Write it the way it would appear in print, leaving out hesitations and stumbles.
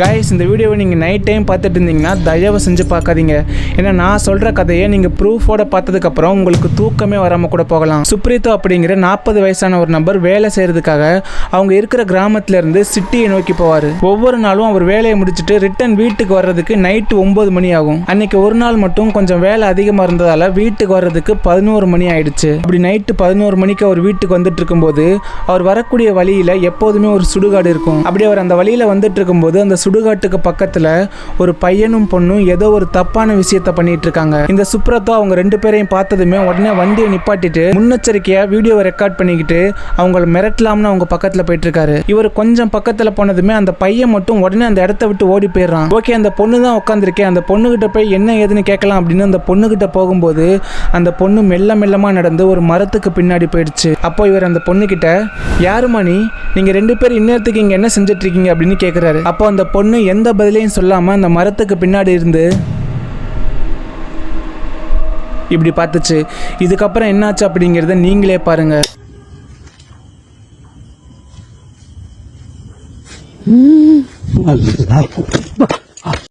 Guys இந்த வீடியோவை நீங்கள் நைட் டைம் பார்த்துட்டு இருந்தீங்கன்னா தயவு செஞ்சு பார்க்காதீங்க. ஏன்னா நான் சொல்கிற கதையை நீங்கள் ப்ரூஃபோட பார்த்ததுக்கப்புறம் உங்களுக்கு தூக்கமே வராமல் கூட போகலாம். சுப்ரீதா அப்படிங்கிற 40 வயசான ஒரு நபர் வேலை செய்கிறதுக்காக அவங்க இருக்கிற கிராமத்திலேருந்து சிட்டியை நோக்கி போவார். ஒவ்வொரு நாளும் அவர் வேலையை முடிச்சுட்டு ரிட்டன் வீட்டுக்கு வர்றதுக்கு நைட்டு 9 மணி ஆகும். அன்னைக்கு ஒரு நாள் மட்டும் கொஞ்சம் வேலை அதிகமாக இருந்ததால் வீட்டுக்கு வர்றதுக்கு 11 மணி ஆயிடுச்சு. அப்படி நைட்டு 11 மணிக்கு அவர் வீட்டுக்கு வந்துட்டு இருக்கும்போது அவர் வரக்கூடிய வழியில் எப்போதுமே ஒரு சுடுகாடு இருக்கும். அப்படி அவர் அந்த வழியில் வந்துட்டு இருக்கும்போது அந்த சுடுகாட்டுக்கு பக்கத்துல ஒரு பையனும் பொண்ணும் ஏதோ ஒரு தப்பான விஷயத்த பண்ணிட்டு இருக்காங்க. இந்த சுப்ரதா அவங்க 2 பேரையும் பார்த்ததுமே உடனே வண்டியை நிப்பாட்டிட்டு முன்னெச்சரிக்கையா வீடியோவை ரெக்கார்ட் பண்ணிக்கிட்டு அவங்கள மிரட்டலாம்னு அவங்க பக்கத்துல போயிட்டு இருக்காரு. இவர் கொஞ்சம் பக்கத்துல போனதுமே அந்த பையன் மட்டும் உடனே அந்த இடத்த விட்டு ஓடி போயிடுறான். ஓகே, அந்த பொண்ணு தான் உட்காந்துருக்கேன், அந்த பொண்ணுகிட்ட போய் என்ன ஏதுன்னு கேட்கலாம் அப்படின்னு அந்த பொண்ணுகிட்ட போகும்போது அந்த பொண்ணு மெல்ல மெல்லமா நடந்து ஒரு மரத்துக்கு பின்னாடி போயிடுச்சு. அப்போ இவர் அந்த பொண்ணு கிட்ட, யாருமா நீங்க 2 பேர் இன்னத்துக்கு இங்க என்ன செஞ்சுட்டு இருக்கீங்க அப்படின்னு கேட்கிறாரு. அப்போ அந்த பொண்ணு எந்த பதிலையும் சொல்லாம அந்த மரத்துக்கு பின்னாடி இருந்து இப்படி பார்த்துச்சு. இதுக்கப்புறம் என்னாச்சு அப்படிங்கிறத நீங்களே பாருங்க.